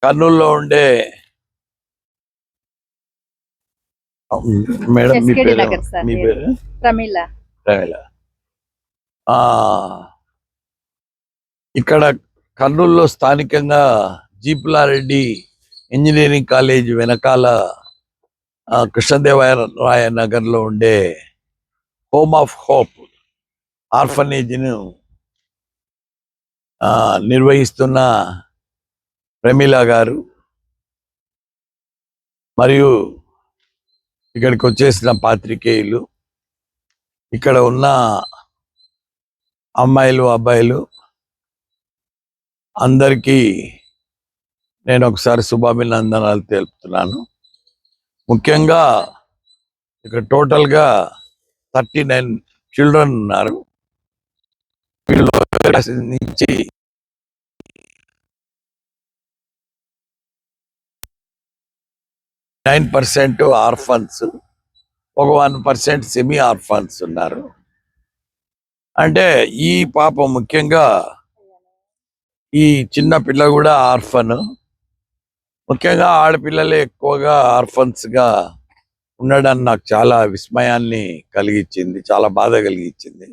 కర్నూలులో ఉండే మేడం మీ ఎస్కేడి పేరు నగర్ సార్. మీ పేరు ప్రమీల. ప్రమీల. ఇక్కడ కర్నూలులో స్థానికంగా జీపులారెడ్డి ఇంజనీరింగ్ కాలేజ్ వెనకాల కృష్ణదేవరాయ నగర్లో ఉండే హోమ్ ఆఫ్ హోప్ ఆర్ఫనేజ్ను నిర్వహిస్తున్న ప్రమీల గారు మరియు ఇక్కడికి వచ్చేసిన పాత్రికేయులు, ఇక్కడ ఉన్న అమ్మాయిలు అబ్బాయిలు అందరికీ నేను ఒకసారి శుభాభినందనాలు తెలుపుతున్నాను. ముఖ్యంగా ఇక్కడ టోటల్గా 39 చిల్డ్రన్ ఉన్నారు. వీళ్ళు నుంచి 9% ఆర్ఫన్స్, ఒక 1% సెమీ ఆర్ఫన్స్ ఉన్నారు. అంటే ఈ పాప ముఖ్యంగా ఈ చిన్న పిల్ల కూడా ఆర్ఫన్. ముఖ్యంగా ఆడపిల్లలే ఎక్కువగా ఆర్ఫన్స్గా ఉండడం నాకు చాలా విస్మయాన్ని కలిగించింది, చాలా బాధ కలిగించింది.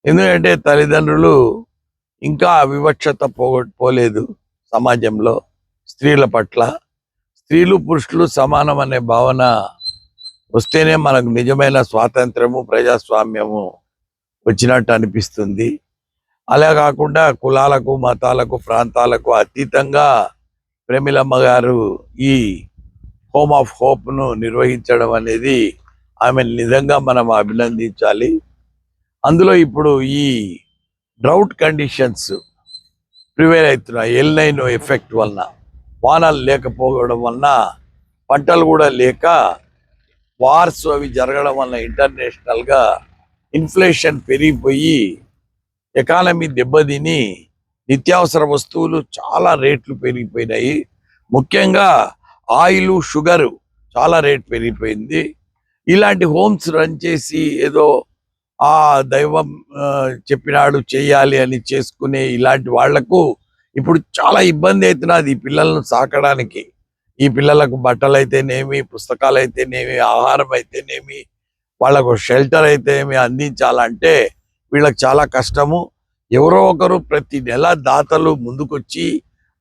ఎందుకంటే తల్లిదండ్రులు ఇంకా వివక్షత పోలేదు సమాజంలో స్త్రీల పట్ల. స్త్రీలు పురుషులు సమానం అనే భావన వస్తేనే మనకు నిజమైన స్వాతంత్రము ప్రజాస్వామ్యము వచ్చినట్టు అనిపిస్తుంది. అలా కాకుండా కులాలకు మతాలకు ప్రాంతాలకు అతీతంగా ప్రమీలమ్మ గారు ఈ హోమ్ ఆఫ్ హోప్ను నిర్వహించడం అనేది ఆమె నిజంగా మనం అభినందించాలి. అందులో ఇప్పుడు ఈ డ్రౌట్ కండిషన్స్ ప్రివేర్ అవుతున్నాయి. ఎల్9 ఎఫెక్ట్ వలన, వానలు లేకపోవడం వలన, పంటలు కూడా లేక, వార్స్ అవి జరగడం వలన ఇంటర్నేషనల్గా ఇన్ఫ్లేషన్ పెరిగిపోయి ఎకానమీ దెబ్బతిని నిత్యావసర వస్తువులు చాలా రేట్లు పెరిగిపోయినాయి. ముఖ్యంగా ఆయిల్, షుగరు చాలా రేట్ పెరిగిపోయింది. ఇలాంటి హోమ్స్ రన్ చేసి ఏదో ఆ దైవం చెప్పినాడు చేయాలి అని చేసుకునే ఇలాంటి వాళ్లకు ఇప్పుడు చాలా ఇబ్బంది అవుతున్నది. ఈ పిల్లలను సాకడానికి, ఈ పిల్లలకు బట్టలు అయితేనేమి, పుస్తకాలు అయితేనేమి, ఆహారం అయితేనేమి, వాళ్ళకు షెల్టర్ అయితేనేమి అందించాలంటే వీళ్ళకి చాలా కష్టము. ఎవరో ఒకరు ప్రతి నెల దాతలు ముందుకొచ్చి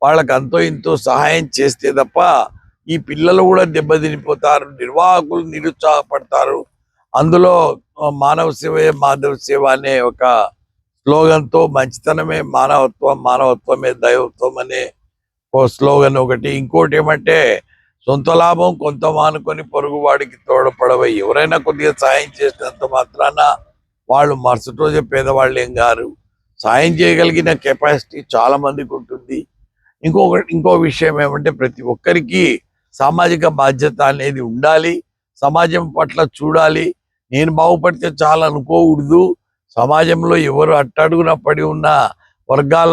వాళ్ళకి అంతో ఇంతో సహాయం చేస్తే తప్ప ఈ పిల్లలు కూడా దెబ్బతినిపోతారు, నిర్వాహకులు నిరుత్సాహపడతారు. అందులో మానవ సేవే మాధవ సేవ అనే ఒక స్లోగన్తో మంచితనమే మానవత్వం, మానవత్వమే దైవత్వం అనే ఓ స్లోగన్ ఒకటి. ఇంకోటి ఏమంటే సొంత లాభం కొంత మానుకొని పొరుగువాడికి తోడపడవై. ఎవరైనా కొద్దిగా సాయం చేసినంత మాత్రాన వాళ్ళు మరుసటి రోజే పేదవాళ్ళు ఏం గారు. సాయం చేయగలిగిన కెపాసిటీ చాలా మందికి ఉంటుంది. ఇంకో విషయం ఏమంటే ప్రతి ఒక్కరికి సామాజిక బాధ్యత అనేది ఉండాలి. సమాజం పట్ల చూడాలి. నేను బాగుపడితే చాలా అనుకోకూడదు. సమాజంలో ఎవరు అట్టడుగున పడి ఉన్న వర్గాల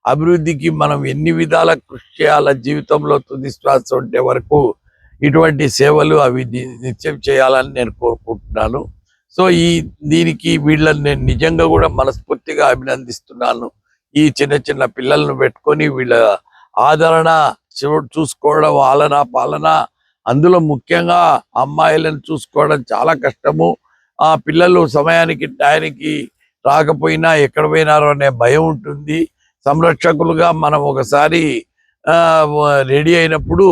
అభివృద్ధికి మనం ఎన్ని విధాల కృషి చేయాల, జీవితంలో తుది శ్వాస ఉండే వరకు ఇటువంటి సేవలు అవి నిత్యం చేయాలని నేను కోరుకుంటున్నాను. సో దీనికి వీళ్ళని నేను నిజంగా కూడా మనస్ఫూర్తిగా అభినందిస్తున్నాను. ఈ చిన్న చిన్న పిల్లలను పెట్టుకొని వీళ్ళ ఆదరణ చూసుకోవడం, ఆలన పాలన, అందులో ముఖ్యంగా అమ్మాయిలను చూసుకోవడం చాలా కష్టము. ఆ పిల్లలు సమయానికి టైంకి రాకపోయినా ఎక్కడ పోయినారో అనే భయం ఉంటుంది. సంరక్షకులుగా మనం ఒకసారి రెడీ అయినప్పుడు,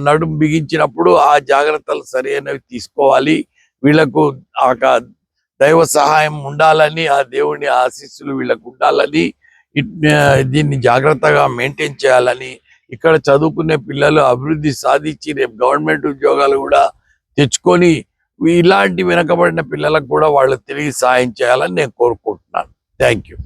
నడుము బిగించినప్పుడు ఆ జాగ్రత్తలు సరైనవి తీసుకోవాలి. వీళ్ళకు ఆ దైవ సహాయం ఉండాలని, ఆ దేవుని ఆశీస్సులు వీళ్ళకు ఉండాలని, దీన్ని జాగ్రత్తగా మెయింటైన్ చేయాలని, ఇక్కడ చదువుకునే పిల్లలు అభివృద్ధి సాధించి రేపు గవర్నమెంట్ ఉద్యోగాలు కూడా తెచ్చుకొని ఇలాంటి వెనకబడిన పిల్లలకు కూడా వాళ్ళు తిరిగి సాయం చేయాలని నేను కోరుకుంటున్నాను. Thank you.